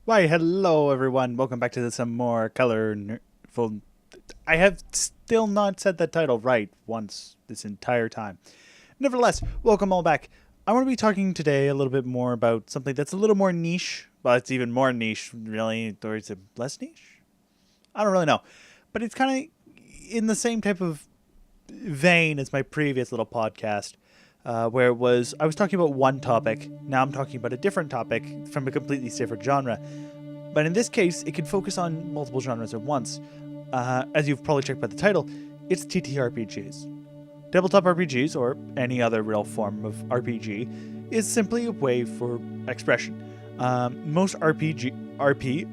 Why, hello everyone. Welcome back to some more Colorful. I have still not said that title right once this entire time. Nevertheless, welcome all back. I want to be talking today a little bit more about something that's a little more niche. Well, it's even more niche, really. Or is it less niche? I don't really know. But it's kind of in the same type of vein as my previous little podcast. Where I was talking about one topic. Now I'm talking about a different topic from a completely different genre. But in this case, it can focus on multiple genres at once. As you've probably checked by the title, it's TTRPGs. Tabletop RPGs, or any other real form of RPG, is simply a way for expression. Most RP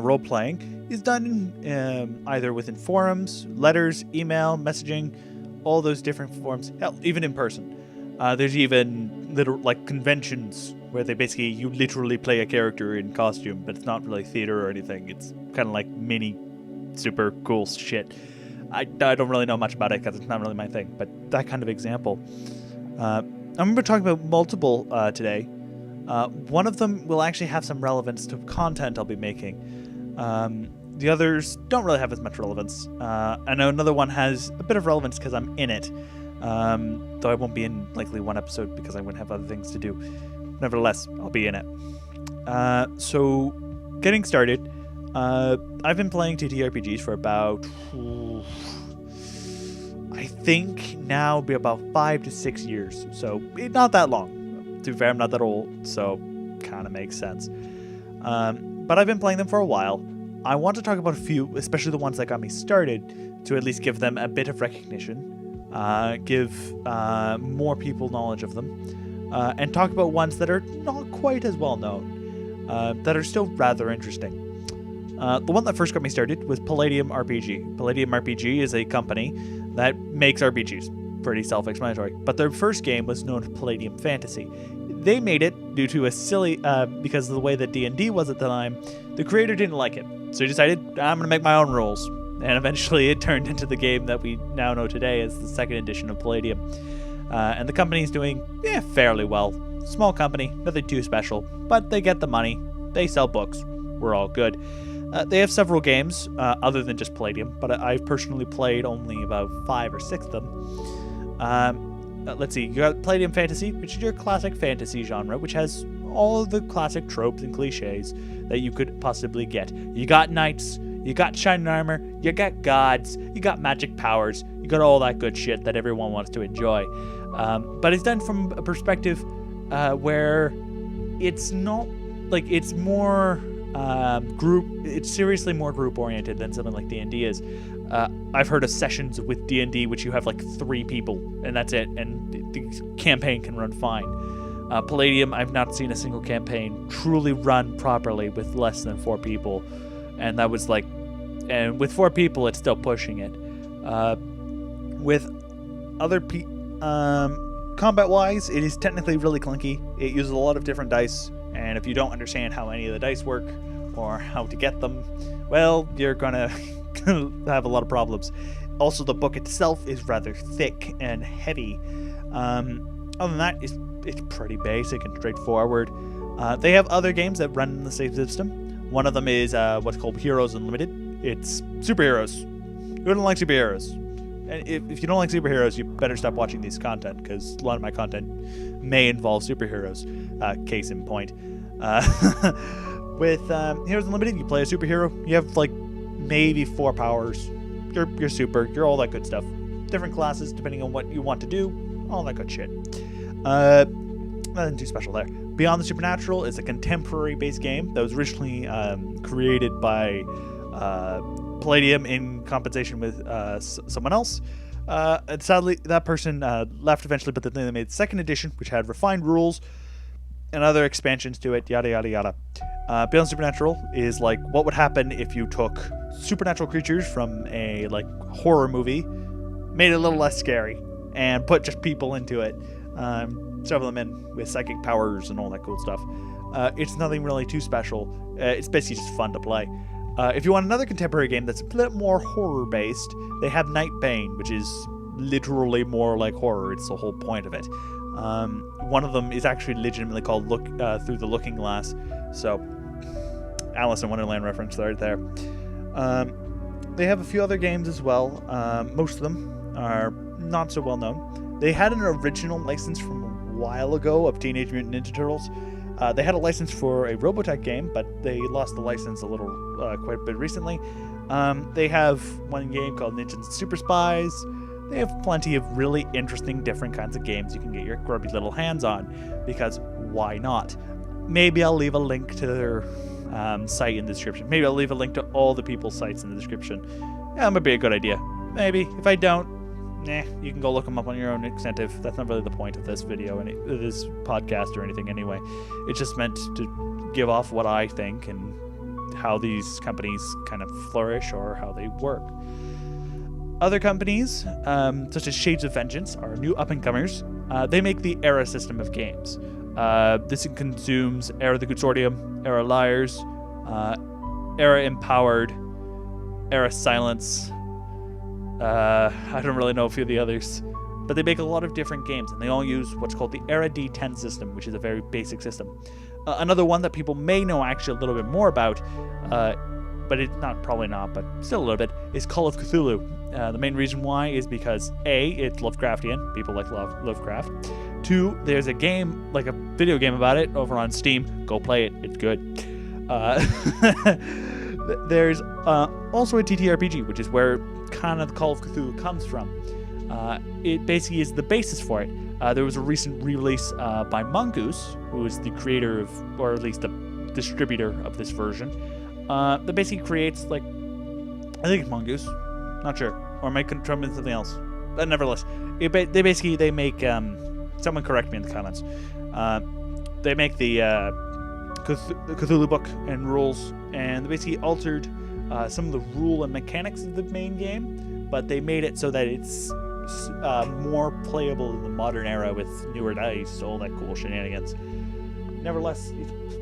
role-playing is done either within forums, letters, email, messaging, all those different forms, hell, even in person. There's even conventions where you literally play a character in costume, but it's not really theater or anything. It's kind of like mini super cool shit. I don't really know much about it because it's not really my thing, but that kind of example. I'm going to be talking about multiple today. One of them will actually have some relevance to content I'll be making. The others don't really have as much relevance. I know another one has a bit of relevance because I'm in it. Though I won't be in likely one episode because I wouldn't have other things to do. Nevertheless, I'll be in it. So, getting started, I've been playing TTRPGs for about, I think now it'll be about 5 to 6 years. So, not that long. To be fair, I'm not that old, so kind of makes sense. But I've been playing them for a while. I want to talk about a few, especially the ones that got me started, to at least give them a bit of recognition. Give more people knowledge of them, and talk about ones that are not quite as well known, that are still rather interesting. The one that first got me started was Palladium RPG. Palladium RPG is a company that makes RPGs. Pretty self-explanatory. But their first game was known as Palladium Fantasy. They made it due to a silly, because of the way that D&D was at the time, the creator didn't like it. So he decided, I'm going to make my own rules. And eventually it turned into the game that we now know today as the second edition of Palladium. And the company's doing fairly well. Small company, nothing too special, but they get the money. They sell books. We're all good. They have several games other than just Palladium, but I've personally played only about 5 or 6 of them. Let's see. You got Palladium Fantasy, which is your classic fantasy genre, which has all of the classic tropes and cliches that you could possibly get. You got knights. You got shining armor, you got gods, you got magic powers, you got all that good shit that everyone wants to enjoy. But it's done from a perspective where it's not, it's more it's seriously more group-oriented than something like D&D is. I've heard of sessions with D&D which you have 3 people, and that's it, and the campaign can run fine. Palladium, I've not seen a single campaign truly run properly with less than 4 people. And that was and with 4 people, it's still pushing it. With other combat-wise, it is technically really clunky. It uses a lot of different dice, and if you don't understand how any of the dice work or how to get them, well, you're gonna have a lot of problems. Also, the book itself is rather thick and heavy. Other than that, it's pretty basic and straightforward. They have other games that run in the same system. One of them is what's called Heroes Unlimited. It's superheroes. Who don't like superheroes? And if you don't like superheroes, you better stop watching these content, because a lot of my content may involve superheroes. Case in point. With Heroes Unlimited, you play a superhero. You have maybe 4 powers. You're super. You're all that good stuff. Different classes depending on what you want to do. All that good shit. Nothing too special there. Beyond the Supernatural is a contemporary-based game that was originally created by Palladium in compensation with someone else. And sadly, that person left eventually, but then they made the second edition, which had refined rules and other expansions to it, yada, yada, yada. Beyond Supernatural is what would happen if you took supernatural creatures from a horror movie, made it a little less scary, and put just people into it. Several of them in with psychic powers and all that cool stuff. It's nothing really too special. It's basically just fun to play. If you want another contemporary game that's a bit more horror-based, they have Night Bane, which is literally more like horror. It's the whole point of it. One of them is actually legitimately called Through the Looking Glass. So Alice in Wonderland reference right there. They have a few other games as well. Most of them are not so well known. They had an original license from a while ago of Teenage Mutant Ninja Turtles. They had a license for a Robotech game, but they lost the license quite a bit recently. They have one game called Ninja Super Spies. They have plenty of really interesting different kinds of games you can get your grubby little hands on, because why not? Maybe I'll leave a link to their site in the description. Maybe I'll leave a link to all the people's sites in the description. Yeah, that might be a good idea. Maybe. If I don't, you can go look them up on your own extent. That's not really the point of this video, this podcast or anything anyway. It's just meant to give off what I think and how these companies kind of flourish or how they work. Other companies, such as Shades of Vengeance, are new up-and-comers. They make the Era system of games. This consumes Era the Consortium, Era Liars, Era Empowered, Era Silence. I don't really know a few of the others. But they make a lot of different games, and they all use what's called the Era D10 system, which is a very basic system. Another one that people may know actually a little bit more about, but it's probably not, but still a little bit, is Call of Cthulhu. The main reason why is because A, it's Lovecraftian. People like Lovecraft. 2, there's a game, like a video game about it over on Steam. Go play it. It's good. There's also a TTRPG, which is where kind of the Call of Cthulhu comes from. It basically is the basis for it. There was a recent release by Mongoose, who is the creator of, or at least the distributor of this version, that basically creates, like, I think it's Mongoose, not sure, or am I controlling something else? But nevertheless, they make, someone correct me in the comments, they make the Cthulhu book and rules, and they basically altered some of the rule and mechanics of the main game, but they made it so that it's more playable in the modern era with newer dice, all that cool shenanigans. Nevertheless,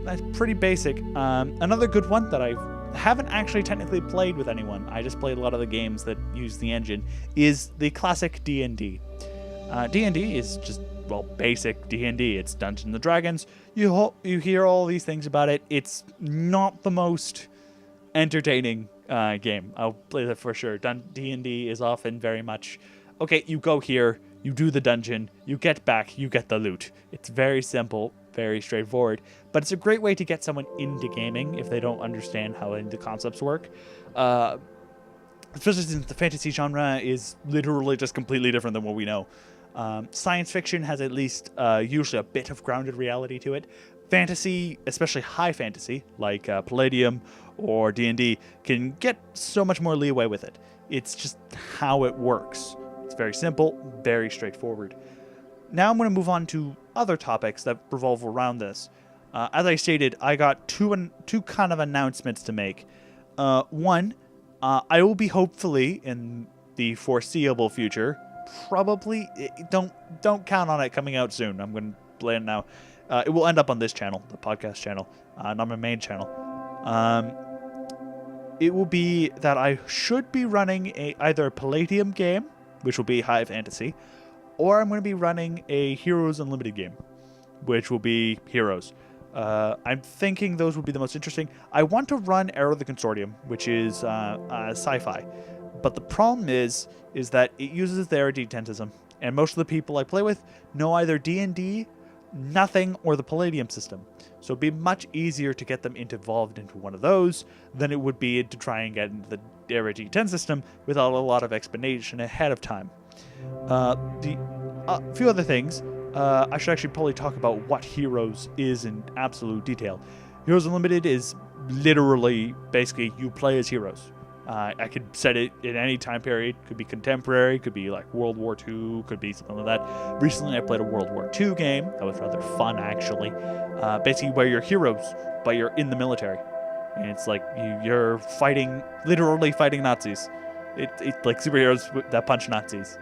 that's pretty basic. Another good one that I haven't actually technically played with anyone, I just played a lot of the games that use the engine, is the classic D&D. D&D is just, well, basic D&D. It's Dungeons & Dragons. You hear all these things about it. It's not the most entertaining game. I'll play that for sure. D&D is often very much, okay, you go here, you do the dungeon, you get back, you get the loot. It's very simple, very straightforward, but it's a great way to get someone into gaming if they don't understand how the concepts work. Especially since the fantasy genre is literally just completely different than what we know. Science fiction has at least usually a bit of grounded reality to it. Fantasy, especially high fantasy, like Palladium or D&D, can get so much more leeway with it. It's just how it works. It's very simple, very straightforward. Now I'm going to move on to other topics that revolve around this. As I stated, I got two kind of announcements to make. One, I will be hopefully in the foreseeable future, probably, don't count on it coming out soon. I'm going to play it now. It will end up on this channel, the podcast channel, not my main channel. It will be that I should be running either a Palladium game, which will be high fantasy, or I'm going to be running a Heroes Unlimited game, which will be Heroes. I'm thinking those would be the most interesting. I want to run Era the Consortium, which is sci-fi. But the problem is that it uses the Era D10 system, and most of the people I play with know either D&D, nothing, or the Palladium system. So it'd be much easier to get them involved into one of those than it would be to try and get into the Era D10 system without a lot of explanation ahead of time. A few other things. I should actually probably talk about what Heroes is in absolute detail. Heroes Unlimited is literally, basically, you play as heroes. I could set it in any time period. Could be contemporary, could be like World War II, could be something like that. Recently, I played a World War II game. That was rather fun, actually. Basically, where you're heroes, but you're in the military. And it's like you're fighting, literally fighting Nazis. It's like superheroes that punch Nazis.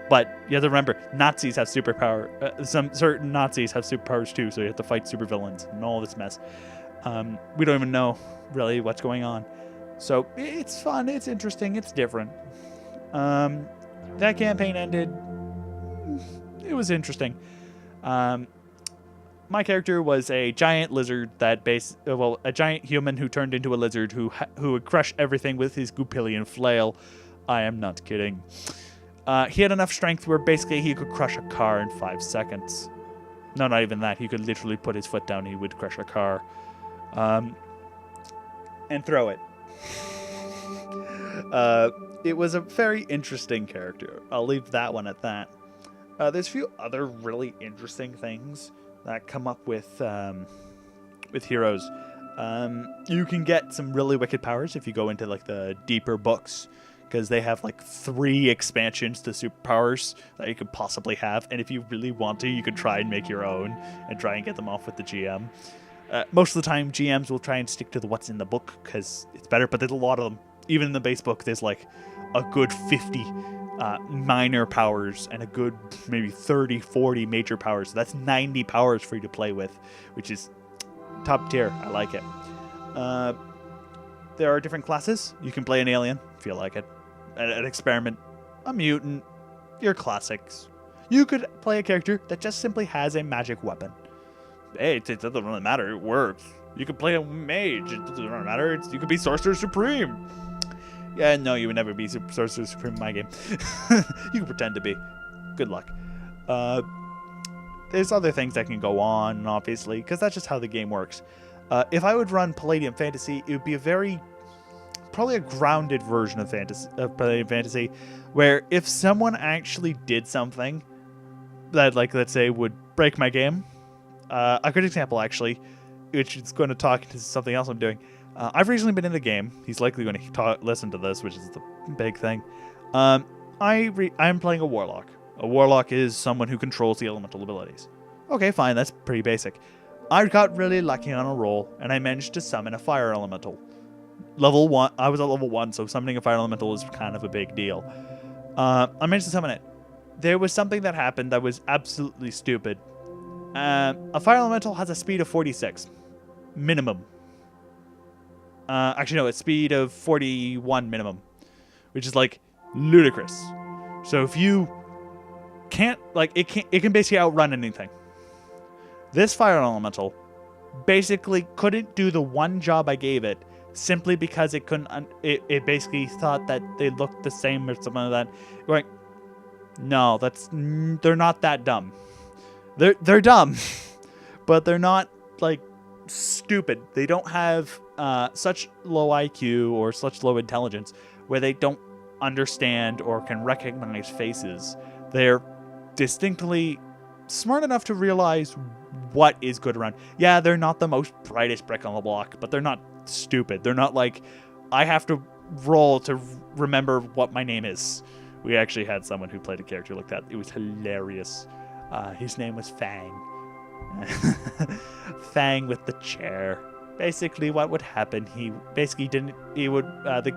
But you have to remember, Nazis have superpower. Some certain Nazis have superpowers too, so you have to fight supervillains and all this mess. We don't even know really what's going on. So it's fun, it's interesting, it's different. That campaign ended. It was interesting. my character was a giant lizard a giant human who turned into a lizard who would crush everything with his goopilian flail. I am not kidding. He had enough strength where basically he could crush a car in 5 seconds. No, not even that. He could literally put his foot down and he would crush a car. And throw it. It was a very interesting character. I'll leave that one at that. There's a few other really interesting things that come up with heroes. You can get some really wicked powers if you go into like the deeper books, because they have like 3 expansions to superpowers that you could possibly have. And if you really want to, you could try and make your own and try and get them off with the GM. Most of the time, GMs will try and stick to what's in the book because it's better, but there's a lot of them. Even in the base book, there's like a good 50 minor powers and a good maybe 30, 40 major powers. So that's 90 powers for you to play with, which is top tier. I like it. There are different classes. You can play an alien, if you like it. An experiment, a mutant, your classics. You could play a character that just simply has a magic weapon. Hey, it doesn't really matter. It works. You could play a mage. It doesn't really matter. You could be Sorcerer Supreme. Yeah, no, you would never be Sorcerer Supreme in my game. You can pretend to be. Good luck. There's other things that can go on, obviously, because that's just how the game works. If I would run Palladium Fantasy, it would be probably a grounded version of Palladium Fantasy, where if someone actually did something that, like, let's say, would break my game, a good example, actually, which is going to talk to something else I'm doing. I've recently been in the game. He's likely going to listen to this, which is the big thing. I'm playing a Warlock. A Warlock is someone who controls the elemental abilities. Okay, fine, that's pretty basic. I got really lucky on a roll, and I managed to summon a Fire Elemental. Level 1, I was at level 1, so summoning a Fire Elemental is kind of a big deal. I managed to summon it. There was something that happened that was absolutely stupid. A Fire Elemental has a speed of 46. Minimum. Actually, no, it's speed of 41 minimum. Which is, like, ludicrous. So if you can't, like, it can basically outrun anything. This Fire Elemental basically couldn't do the one job I gave it simply because it couldn't, it basically thought that they looked the same or something like that. Like, no, they're not that dumb. They're dumb, but they're not, like, stupid. They don't have such low IQ or such low intelligence where they don't understand or can recognize faces. They're distinctly smart enough to realize what is good around. Yeah, they're not the most brightest brick on the block, but they're not stupid. They're not like, I have to roll to remember what my name is. We actually had someone who played a character like that. It was hilarious. His name was Fang. Fang with the chair. Basically, what would happen, the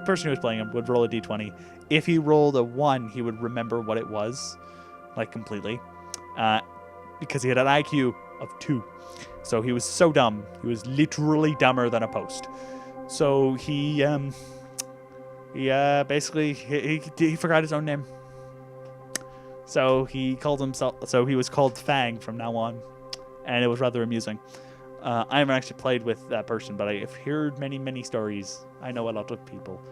person who was playing him would roll a d20. If he rolled a 1, he would remember what it was, like, completely. Because he had an IQ of 2. So he was so dumb. He was literally dumber than a post. So he forgot his own name. So he was called Fang from now on. And it was rather amusing. I haven't actually played with that person, but I've heard many, many stories. I know a lot of people.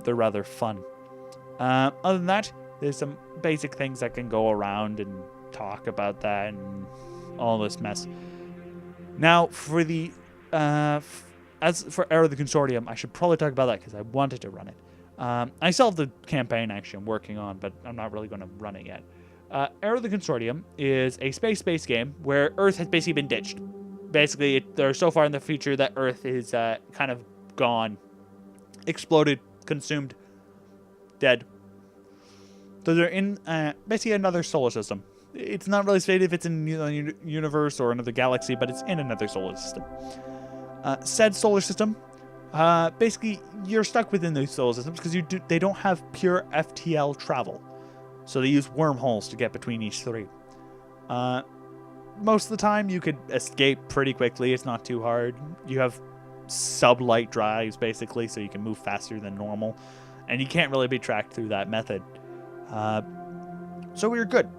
They're rather fun. Other than that, there's some basic things that can go around and talk about that and all this mess. Now, for the as for Era of the Consortium, I should probably talk about that because I wanted to run it. I still have the campaign actually I'm working on, but I'm not really going to run it yet. Era of the Consortium is a space-based game where Earth has basically been ditched. Basically, they're so far in the future that Earth is kind of gone, exploded, consumed, dead. So they're in basically another solar system. It's not really stated if it's in the universe or another galaxy, but it's in another solar system. Said solar system, basically you're stuck within those solar systems because they don't have pure FTL travel. So they use wormholes to get between each 3. Most of the time you could escape pretty quickly. It's not too hard. You have sublight drives basically, so you can move faster than normal. And you can't really be tracked through that method. So we're good.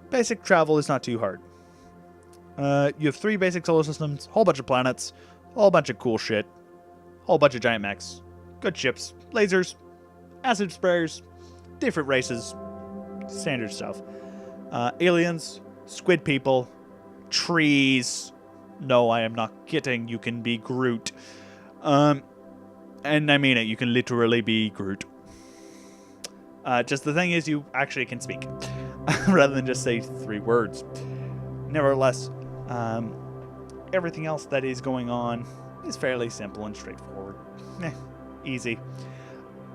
Basic travel is not too hard. You have 3 basic solar systems, whole bunch of planets, whole bunch of cool shit, whole bunch of giant mechs, good ships, lasers, acid sprayers, different races, standard stuff. Aliens, squid people, trees. No, I am not kidding. You can be Groot. And I mean it. You can literally be Groot. Just the thing is, you actually can speak rather than just say 3 words. Nevertheless, everything else that is going on is fairly simple and straightforward. Easy.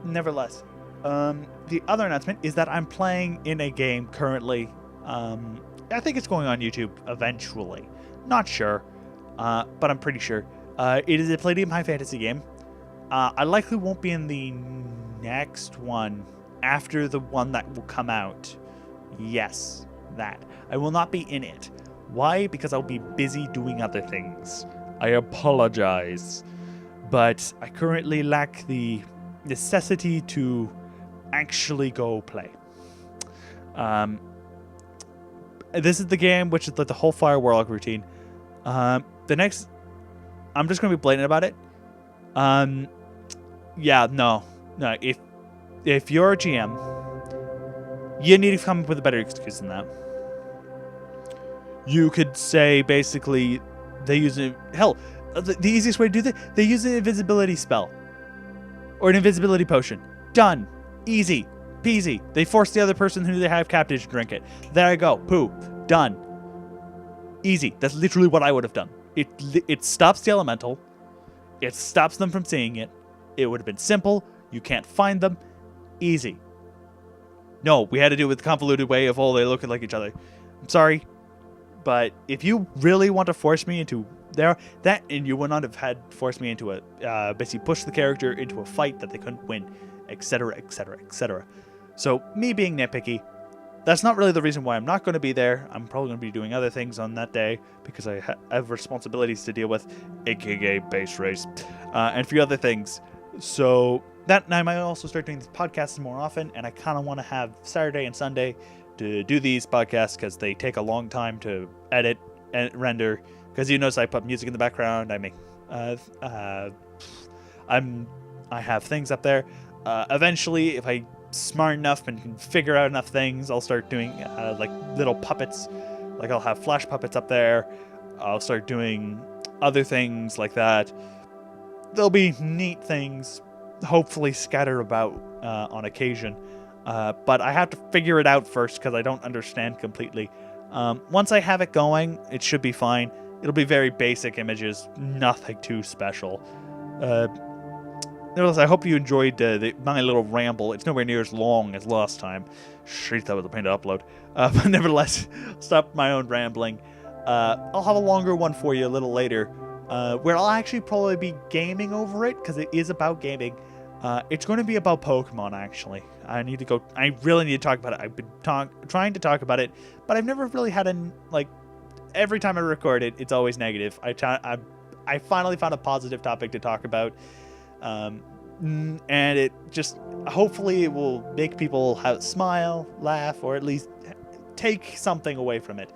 Nevertheless, the other announcement is that I'm playing in a game currently. I think it's going on YouTube eventually. Not sure, but I'm pretty sure. It is a Palladium High Fantasy game. I likely won't be in the next one after the one that will come out. Yes, that. I will not be in it. Why? Because I'll be busy doing other things. I apologize. But I currently lack the necessity to actually go play. This is the game which is like the whole Fire Warlock routine. The next... I'm just going to be blatant about it. Yeah, no. If you're a GM, you need to come up with a better excuse than that. You could say, basically, they use it... Hell, the easiest way to do that, they use an invisibility spell. Or an invisibility potion. Done. Easy. Peasy. They force the other person who they have captive to drink it. There you go. Poo. Done. Easy. That's literally what I would have done. It stops the elemental. It stops them from seeing it. It would have been simple. You can't find them. Easy. No, we had to do it with the convoluted way of, oh, they look like each other. I'm sorry. But if you really want to force me into that, and you would not have had forced me into a, basically push the character into a fight that they couldn't win, etc., etc., etc. So, me being nitpicky, that's not really the reason why I'm not going to be there. I'm probably going to be doing other things on that day because I have responsibilities to deal with, aka base race, and a few other things. So, that and I might also start doing these podcasts more often, and I kind of want to have Saturday and Sunday to do these podcasts because they take a long time to edit and render. Because you notice I put music in the background. I make, I have things up there. Eventually, if I'm smart enough and can figure out enough things, I'll start doing like little puppets. Like I'll have flash puppets up there. I'll start doing other things like that. There'll be neat things, hopefully scattered about on occasion. But I have to figure it out first because I don't understand completely. Once I have it going, it should be fine. It'll be very basic images, nothing too special. Nevertheless, I hope you enjoyed my little ramble. It's nowhere near as long as last time. Shit, that was a pain to upload. But nevertheless, stop my own rambling. I'll have a longer one for you a little later, where I'll actually probably be gaming over it, because it is about gaming. It's going to be about Pokemon, actually. I really need to talk about it. I've been trying to talk about it, but I've never really had every time I record it, it's always negative. I finally found a positive topic to talk about. And it just, hopefully it will make people smile, laugh, or at least take something away from it.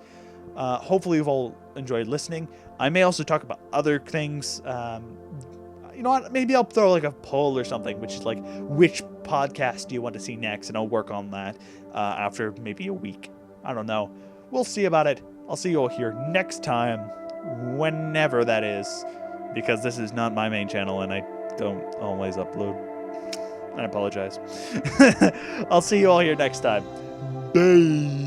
Hopefully you've all enjoyed listening. I may also talk about other things. You know what? Maybe I'll throw like a poll or something, which is like, which podcast do you want to see next? And I'll work on that after maybe a week. I don't know. We'll see about it. I'll see you all here next time, whenever that is, because this is not my main channel and I don't always upload. I apologize. I'll see you all here next time. Bye.